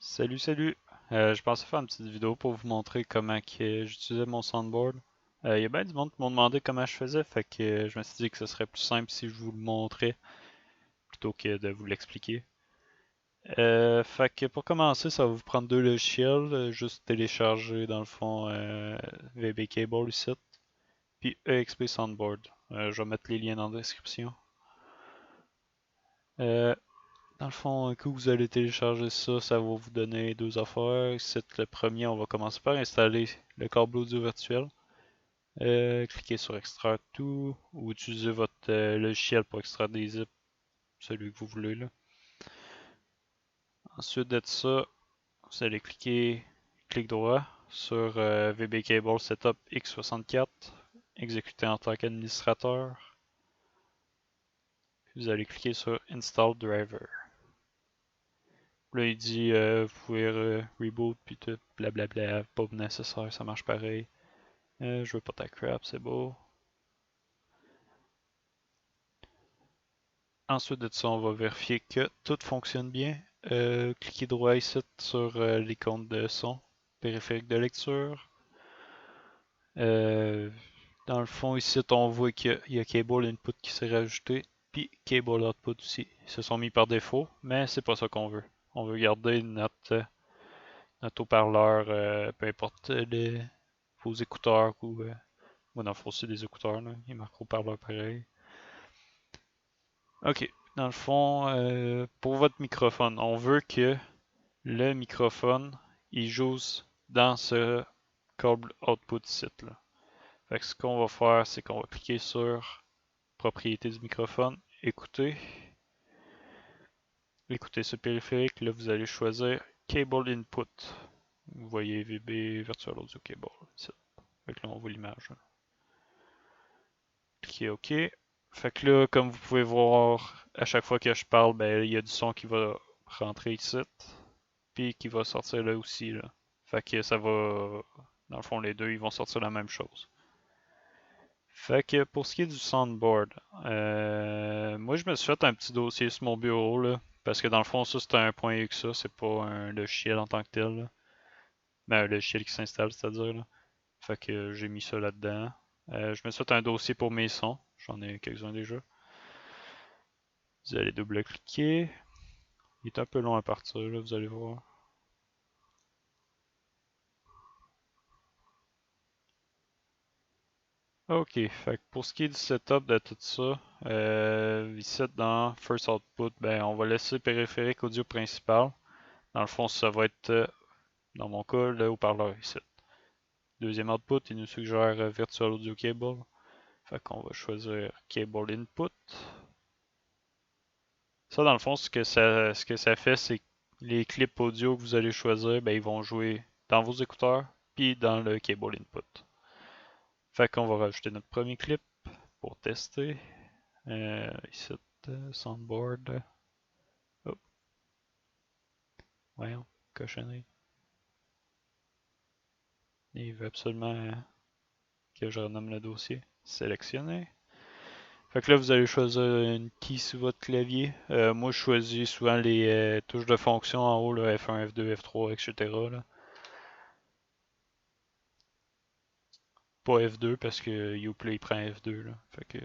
Salut, salut! Je pensais faire une petite vidéo pour vous montrer comment que j'utilisais mon soundboard. Il y a bien du monde qui m'ont demandé comment je faisais, fait que je me suis dit que ce serait plus simple si je vous le montrais plutôt que de vous l'expliquer. Fait que pour commencer, ça va vous prendre deux logiciels, juste télécharger dans le fond VB Cable ici, puis EXP Soundboard. Je vais mettre les liens dans la description. Euh, Dans le fond, un coup vous allez télécharger ça, ça va vous donner deux affaires. C'est le premier, on va commencer par installer le câble audio virtuel. Cliquez sur extraire tout ou utilisez votre logiciel pour extraire des zips, celui que vous voulez là. Ensuite de ça, vous allez clic droit sur VB Cable Setup X64, exécuter en tant qu'administrateur. Vous allez cliquer sur Install Driver. Là, il dit vous pouvez reboot puis tout, blablabla, pas nécessaire, ça marche pareil. Je veux pas ta crap, c'est beau. Ensuite de ça, on va vérifier que tout fonctionne bien. Cliquez droit ici sur l'icône de son, périphérique de lecture. Euh, Dans le fond, ici, on voit qu'il y a Cable Input qui s'est rajouté, puis Cable Output aussi. Ils se sont mis par défaut, mais c'est pas ça qu'on veut. On veut garder notre haut-parleur, peu importe vos écouteurs ou. Moi, dans le fond, c'est des écouteurs, là. Ils marquent haut-parleur pareil. Ok, dans le fond, pour votre microphone, on veut que le microphone, il joue dans ce câble output site là. Fait que ce qu'on va faire, c'est qu'on va cliquer sur propriétés du microphone, écouter ce périphérique, là vous allez choisir Cable Input. Vous voyez VB Virtual Audio Cable. Ici. Fait que là on voit l'image. Cliquez OK. Fait que là, comme vous pouvez voir, à chaque fois que je parle, ben il y a du son qui va rentrer ici, puis qui va sortir là aussi là. Fait que ça va, dans le fond, les deux, ils vont sortir la même chose. Fait que pour ce qui est du soundboard, moi je me suis fait un petit dossier sur mon bureau là, parce que dans le fond ça c'est un .exa, c'est pas un logiciel en tant que tel, là. Mais un logiciel qui s'installe, c'est-à-dire là. Fait que j'ai mis ça là-dedans. Je me suis fait un dossier pour mes sons, j'en ai quelques-uns déjà. Vous allez double-cliquer. Il est un peu long à partir là, vous allez voir. Ok, fait que pour ce qui est du setup de tout ça, ici dans First Output, ben on va laisser le périphérique audio principal. Dans le fond, ça va être, dans mon cas, le haut-parleur ici. Deuxième output, il nous suggère Virtual Audio Cable. Fait qu'on va choisir Cable Input. Ça, dans le fond, ce que ça fait, c'est que les clips audio que vous allez choisir, ben, ils vont jouer dans vos écouteurs, puis dans le Cable Input. Fait qu'on va rajouter notre premier clip pour tester. Ici, Soundboard. Oh, voyons, cochonnerie. Il veut absolument que je renomme le dossier. Sélectionner. Fait que là, vous allez choisir une key sur votre clavier. Moi, je choisis souvent les touches de fonction en haut, là, F1, F2, F3, etc. Là. Pas F2 parce que Uplay prend F2. Là. Fait que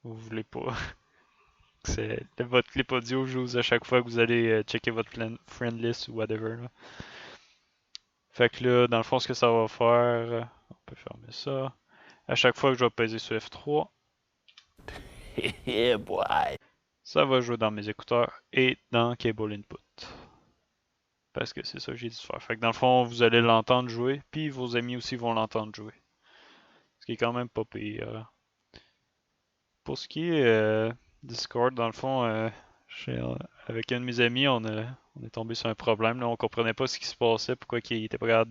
vous voulez pas que votre clip audio joue à chaque fois que vous allez checker votre friend list ou whatever. Là. Fait que là, dans le fond, ce que ça va faire, on peut fermer ça. À chaque fois que je vais peser sur F3, Yeah, boy. ça va jouer dans mes écouteurs et dans Cable Input. Parce que c'est ça que j'ai dû faire. Fait que dans le fond, vous allez l'entendre jouer, puis vos amis aussi vont l'entendre jouer. Ce qui est quand même pas pire. Pour ce qui est Discord, dans le fond, avec un de mes amis, on est tombé sur un problème. Là. On comprenait pas ce qui se passait, pourquoi il était pas capable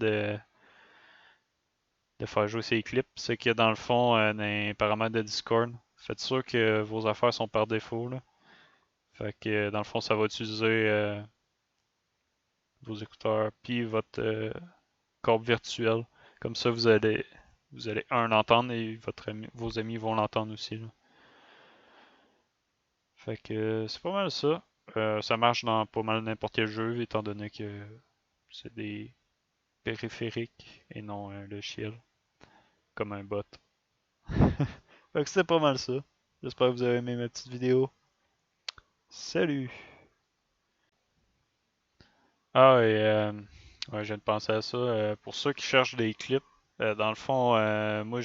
de faire jouer ses clips. C'est que dans le fond, dans les paramètres de Discord, faites sûr que vos affaires sont par défaut. Là. Fait que dans le fond, ça va utiliser vos écouteurs puis votre corbe virtuelle. Comme ça, vous allez un l'entendre et vos amis vont l'entendre aussi. Là. Fait que c'est pas mal ça. Ça marche dans pas mal n'importe quel jeu, étant donné que C'est des périphériques et non un logiciel, comme un bot. Fait que c'était pas mal ça. J'espère que vous avez aimé ma petite vidéo. Salut! Ah, et ouais, je viens de penser à ça. Pour ceux qui cherchent des clips, dans le fond, moi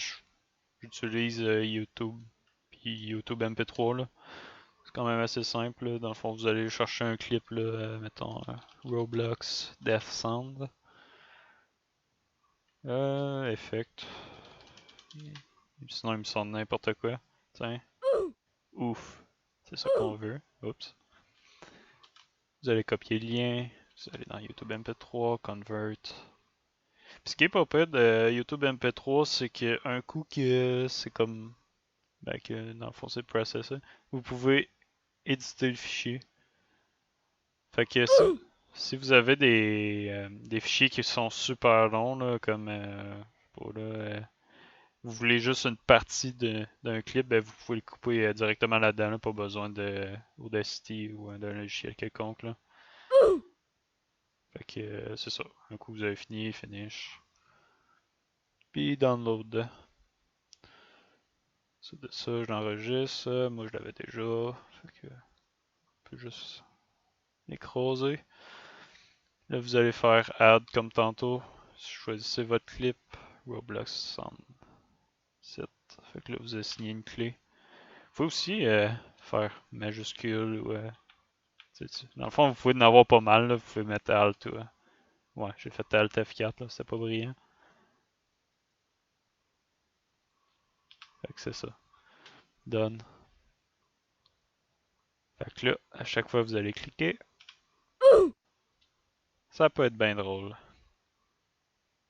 j'utilise YouTube, puis YouTube MP3 là. C'est quand même assez simple, là. Dans le fond, vous allez chercher un clip, là, mettons Roblox Death Sound. Effect. Sinon, il me semble n'importe quoi. Tiens. Ouf. C'est ça qu'on veut. Oups. Vous allez copier le lien. Vous allez dans YouTube MP3, Convert. Puis ce qui est pas pire de YouTube MP3, c'est qu'un coup que c'est comme. Ben, que dans le fond, c'est processé. Vous pouvez éditer le fichier. Fait que si vous avez des fichiers qui sont super longs, là, comme je sais pas, là, vous voulez juste une partie d'un clip, ben vous pouvez le couper directement là-dedans, là, pas besoin de Audacity ou d'un logiciel quelconque. Là. Fait que c'est ça. Un coup vous avez fini, finish. Puis download. C'est de ça, je l'enregistre. Moi je l'avais déjà. Fait que on peut juste l'écraser. Là vous allez faire add comme tantôt. Choisissez votre clip. Roblox Sound. Set. Fait que là vous assignez une clé. Vous pouvez aussi faire majuscule ou dans le fond, vous pouvez en avoir pas mal, là. Vous pouvez mettre Alt. Ouais, j'ai fait Alt F4, là. C'était pas brillant. Fait que c'est ça. Done. Fait que là, à chaque fois que vous allez cliquer, ça peut être bien drôle.